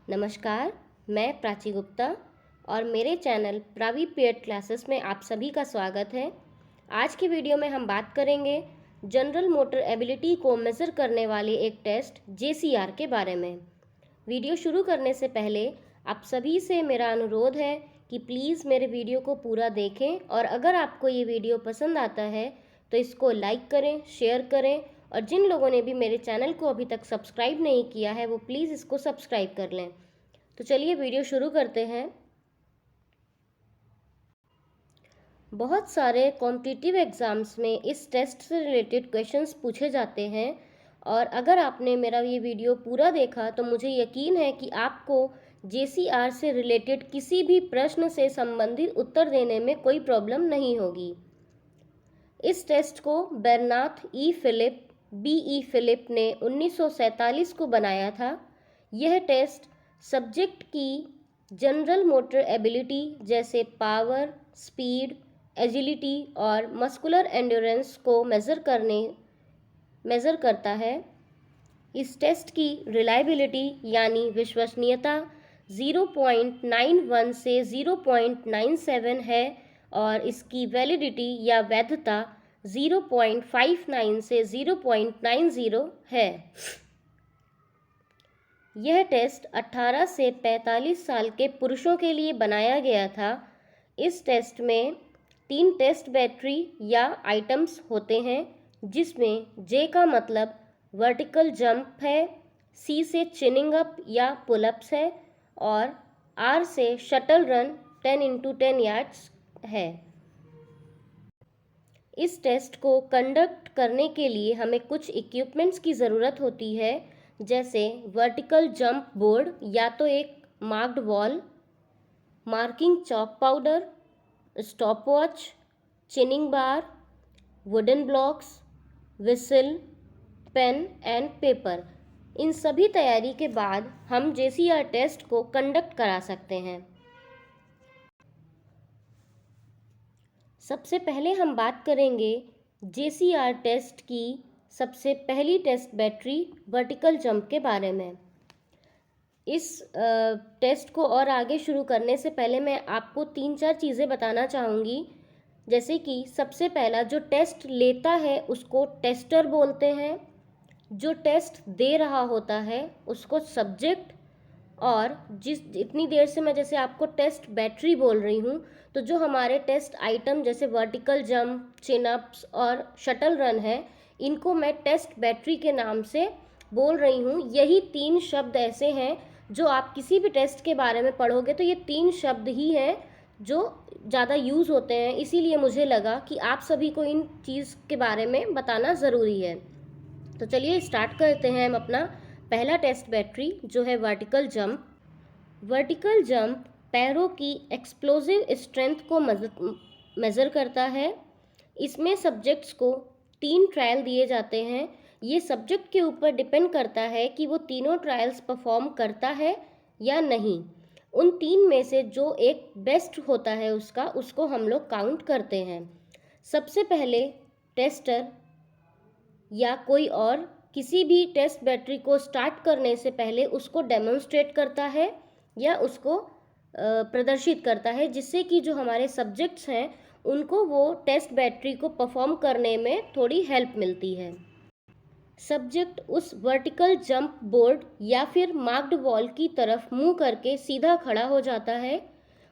नमस्कार, मैं प्राची गुप्ता और मेरे चैनल प्रावी पेड क्लासेस में आप सभी का स्वागत है। आज की वीडियो में हम बात करेंगे जनरल मोटर एबिलिटी को मेज़र करने वाले एक टेस्ट JCR के बारे में। वीडियो शुरू करने से पहले आप सभी से मेरा अनुरोध है कि प्लीज़ मेरे वीडियो को पूरा देखें और अगर आपको ये वीडियो पसंद आता है तो इसको लाइक करें, शेयर करें और जिन लोगों ने भी मेरे चैनल को अभी तक सब्सक्राइब नहीं किया है वो प्लीज़ इसको सब्सक्राइब कर लें। तो चलिए वीडियो शुरू करते हैं। बहुत सारे कॉम्पिटिटिव एग्ज़ाम्स में इस टेस्ट से रिलेटेड क्वेश्चंस पूछे जाते हैं और अगर आपने मेरा ये वीडियो पूरा देखा तो मुझे यकीन है कि आपको JCR से रिलेटेड किसी भी प्रश्न से संबंधित उत्तर देने में कोई प्रॉब्लम नहीं होगी। इस टेस्ट को Bernard E Philip BE Philip ने 1947 को बनाया था। यह टेस्ट सब्जेक्ट की जनरल मोटर एबिलिटी जैसे पावर, स्पीड, एजिलिटी और मस्कुलर एंड्योरेंस को मेज़र करता है। इस टेस्ट की रिलायबिलिटी यानी विश्वसनीयता 0.91 से 0.97 है और इसकी वैलिडिटी या वैधता 0.59 से 0.90 है। यह टेस्ट 18 से 45 साल के पुरुषों के लिए बनाया गया था। इस टेस्ट में 3 टेस्ट बैटरी या आइटम्स होते हैं जिसमें J का मतलब वर्टिकल जंप है, C से चिनिंग अप या पुलअप्स है और R से शटल रन 10x10 यार्ड्स है। इस टेस्ट को कंडक्ट करने के लिए हमें कुछ इक्विपमेंट्स की ज़रूरत होती है, जैसे वर्टिकल जंप बोर्ड या तो एक marked wall, marking chalk powder, stopwatch, chinning bar, wooden blocks, whistle, pen and paper. इन सभी तैयारी के बाद हम JCR टेस्ट को कंडक्ट करा सकते हैं। सबसे पहले हम बात करेंगे JCR टेस्ट की सबसे पहली टेस्ट बैटरी वर्टिकल जंप के बारे में। इस टेस्ट को और आगे शुरू करने से पहले मैं आपको 3-4 चीज़ें बताना चाहूँगी, जैसे कि सबसे पहला जो टेस्ट लेता है उसको टेस्टर बोलते हैं, जो टेस्ट दे रहा होता है उसको सब्जेक्ट, और जितनी देर से मैं जैसे आपको टेस्ट बैटरी बोल रही हूँ तो जो हमारे टेस्ट आइटम जैसे वर्टिकल जंप, चिनअप्स और शटल रन है, इनको मैं टेस्ट बैटरी के नाम से बोल रही हूँ। यही 3 शब्द ऐसे हैं जो आप किसी भी टेस्ट के बारे में पढ़ोगे तो ये 3 शब्द ही हैं जो ज़्यादा यूज़ होते हैं, इसीलिए मुझे लगा कि आप सभी को इन चीज़ के बारे में बताना ज़रूरी है। तो चलिए स्टार्ट करते हैं हम अपना पहला टेस्ट बैटरी जो है वर्टिकल जंप। वर्टिकल जंप पैरों की एक्सप्लोजिव स्ट्रेंथ को मेज़र करता है। इसमें सब्जेक्ट्स को 3 ट्रायल दिए जाते हैं। ये सब्जेक्ट के ऊपर डिपेंड करता है कि वो तीनों ट्रायल्स परफॉर्म करता है या नहीं। उन 3 में से जो एक बेस्ट होता है उसको हम लोग काउंट करते हैं। सबसे पहले टेस्टर या कोई और किसी भी टेस्ट बैटरी को स्टार्ट करने से पहले उसको डेमोन्स्ट्रेट करता है या उसको प्रदर्शित करता है, जिससे कि जो हमारे सब्जेक्ट्स हैं उनको वो टेस्ट बैटरी को परफॉर्म करने में थोड़ी हेल्प मिलती है। सब्जेक्ट उस वर्टिकल जंप बोर्ड या फिर मार्क्ड वॉल की तरफ मुंह करके सीधा खड़ा हो जाता है।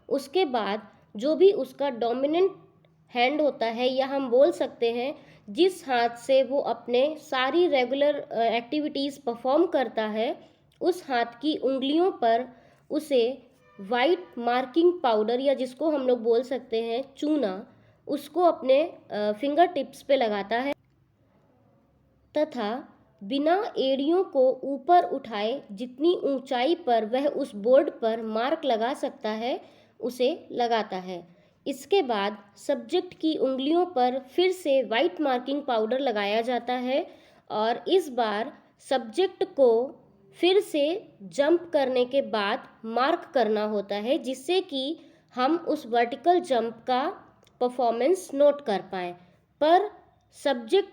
उसके बाद जो भी उसका डोमिनेंट हैंड होता है या हम बोल सकते हैं जिस हाथ से वो अपने सारी रेगुलर एक्टिविटीज़ परफॉर्म करता है, उस हाथ की उंगलियों पर उसे वाइट मार्किंग पाउडर या जिसको हम लोग बोल सकते हैं चूना, उसको अपने फिंगर टिप्स पे लगाता है तथा बिना एड़ियों को ऊपर उठाए जितनी ऊंचाई पर वह उस बोर्ड पर मार्क लगा सकता है उसे लगाता है। इसके बाद सब्जेक्ट की उंगलियों पर फिर से वाइट मार्किंग पाउडर लगाया जाता है और इस बार सब्जेक्ट को फिर से जंप करने के बाद मार्क करना होता है, जिससे कि हम उस वर्टिकल जंप का परफॉर्मेंस नोट कर पाएँ। पर सब्जेक्ट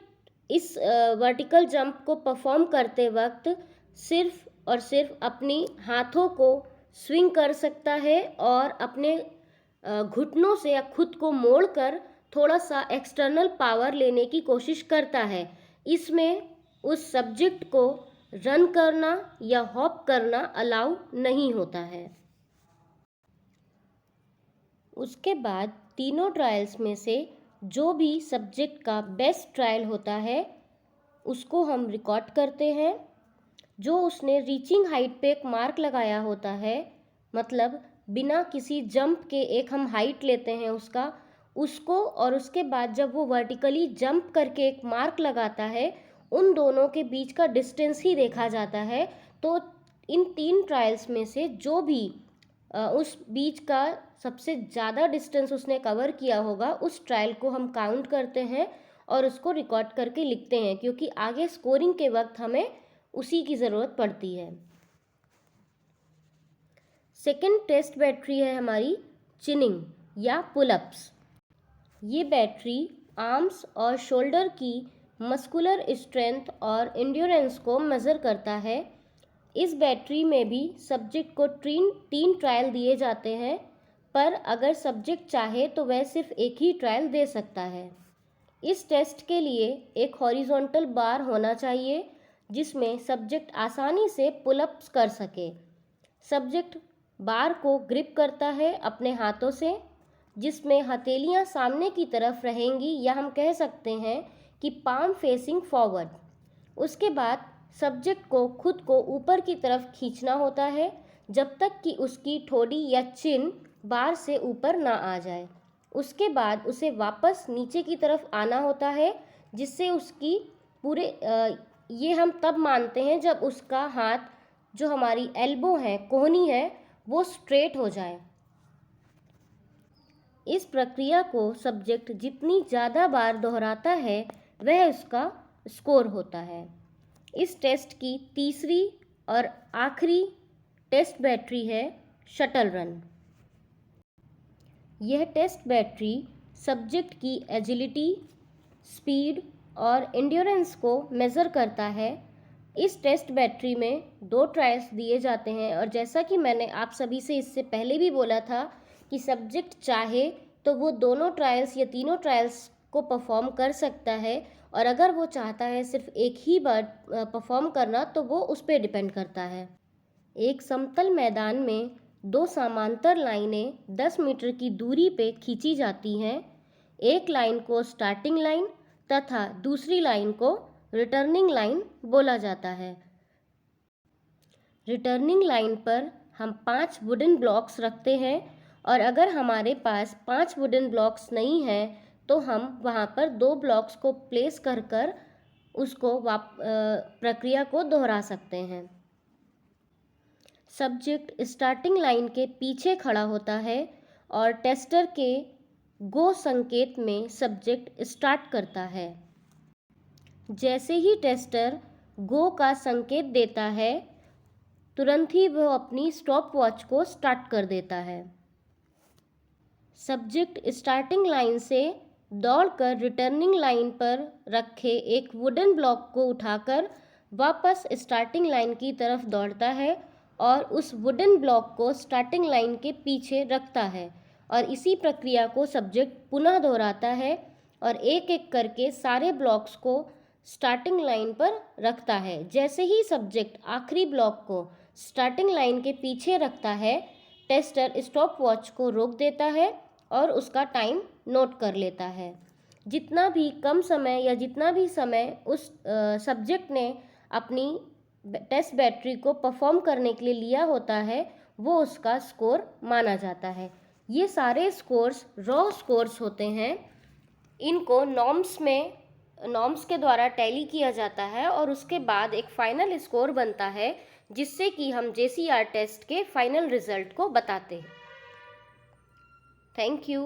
इस वर्टिकल जंप को परफॉर्म करते वक्त सिर्फ और सिर्फ अपनी हाथों को स्विंग कर सकता है और अपने घुटनों से या खुद को मोड़कर थोड़ा सा एक्सटर्नल पावर लेने की कोशिश करता है। इसमें उस सब्जेक्ट को रन करना या हॉप करना अलाउ नहीं होता है। उसके बाद तीनों ट्रायल्स में से जो भी सब्जेक्ट का बेस्ट ट्रायल होता है उसको हम रिकॉर्ड करते हैं। जो उसने रीचिंग हाइट पे एक मार्क लगाया होता है, मतलब बिना किसी जंप के एक हम हाइट लेते हैं उसको और उसके बाद जब वो वर्टिकली जंप करके एक मार्क लगाता है, उन दोनों के बीच का डिस्टेंस ही देखा जाता है। तो इन 3 ट्रायल्स में से जो भी उस बीच का सबसे ज़्यादा डिस्टेंस उसने कवर किया होगा, उस ट्रायल को हम काउंट करते हैं और उसको रिकॉर्ड करके लिखते हैं, क्योंकि आगे स्कोरिंग के वक्त हमें उसी की ज़रूरत पड़ती है। सेकेंड टेस्ट बैटरी है हमारी चिनिंग या पुलअप्स। ये बैटरी आर्म्स और शोल्डर की मस्कुलर स्ट्रेंथ और एंड्योरेंस को मेज़र करता है। इस बैटरी में भी सब्जेक्ट को 3 ट्रायल दिए जाते हैं, पर अगर सब्जेक्ट चाहे तो वह सिर्फ एक ही ट्रायल दे सकता है। इस टेस्ट के लिए एक हॉरिजॉन्टल बार होना चाहिए जिसमें सब्जेक्ट आसानी से पुलअप्स कर सके। सब्जेक्ट बार को ग्रिप करता है अपने हाथों से, जिसमें हथेलियां सामने की तरफ रहेंगी, या हम कह सकते हैं कि पाम फेसिंग फॉरवर्ड। उसके बाद सब्जेक्ट को खुद को ऊपर की तरफ खींचना होता है जब तक कि उसकी ठोड़ी या चिन बार से ऊपर ना आ जाए। उसके बाद उसे वापस नीचे की तरफ आना होता है, जिससे उसकी पूरे ये हम तब मानते हैं जब उसका हाथ जो हमारी एल्बो है, कोहनी है, वो स्ट्रेट हो जाए। इस प्रक्रिया को सब्जेक्ट जितनी ज़्यादा बार दोहराता है वह उसका स्कोर होता है। इस टेस्ट की तीसरी और आखिरी टेस्ट बैटरी है शटल रन। यह टेस्ट बैटरी सब्जेक्ट की एजिलिटी, स्पीड और एंड्योरेंस को मेज़र करता है। इस टेस्ट बैटरी में 2 ट्रायल्स दिए जाते हैं और जैसा कि मैंने आप सभी से इससे पहले भी बोला था कि सब्जेक्ट चाहे तो वो दोनों ट्रायल्स या तीनों ट्रायल्स को परफॉर्म कर सकता है, और अगर वो चाहता है सिर्फ एक ही बार परफॉर्म करना तो वो उस पर डिपेंड करता है। एक समतल मैदान में 2 समांतर लाइनें 10 मीटर की दूरी पे खींची जाती हैं। एक लाइन को स्टार्टिंग लाइन तथा दूसरी लाइन को रिटर्निंग लाइन बोला जाता है। रिटर्निंग लाइन पर हम 5 वुडन ब्लॉक्स रखते हैं, और अगर हमारे पास 5 वुडन ब्लॉक्स नहीं हैं तो हम वहाँ पर 2 ब्लॉक्स को प्लेस कर उसको प्रक्रिया को दोहरा सकते हैं। सब्जेक्ट स्टार्टिंग लाइन के पीछे खड़ा होता है और टेस्टर के गो संकेत में सब्जेक्ट स्टार्ट करता है। जैसे ही टेस्टर गो का संकेत देता है, तुरंत ही वह अपनी स्टॉप वॉच को स्टार्ट कर देता है। सब्जेक्ट स्टार्टिंग लाइन से दौड़कर रिटर्निंग लाइन पर रखे एक वुडन ब्लॉक को उठाकर वापस स्टार्टिंग लाइन की तरफ दौड़ता है और उस वुडन ब्लॉक को स्टार्टिंग लाइन के पीछे रखता है, और इसी प्रक्रिया को सब्जेक्ट पुनः दोहराता है और एक एक करके सारे ब्लॉक्स को स्टार्टिंग लाइन पर रखता है। जैसे ही सब्जेक्ट आखिरी ब्लॉक को स्टार्टिंग लाइन के पीछे रखता है, टेस्टर स्टॉप वॉच को रोक देता है और उसका टाइम नोट कर लेता है। जितना भी कम समय या जितना भी समय उस सब्जेक्ट ने अपनी टेस्ट बैटरी को परफॉर्म करने के लिए लिया होता है, वो उसका स्कोर माना जाता है। ये सारे स्कोर्स रॉ स्कोर्स होते हैं। इनको नॉर्म्स के द्वारा टैली किया जाता है और उसके बाद एक फाइनल स्कोर बनता है, जिससे कि हम JCR टेस्ट के फाइनल रिजल्ट को बताते हैं। Thank you.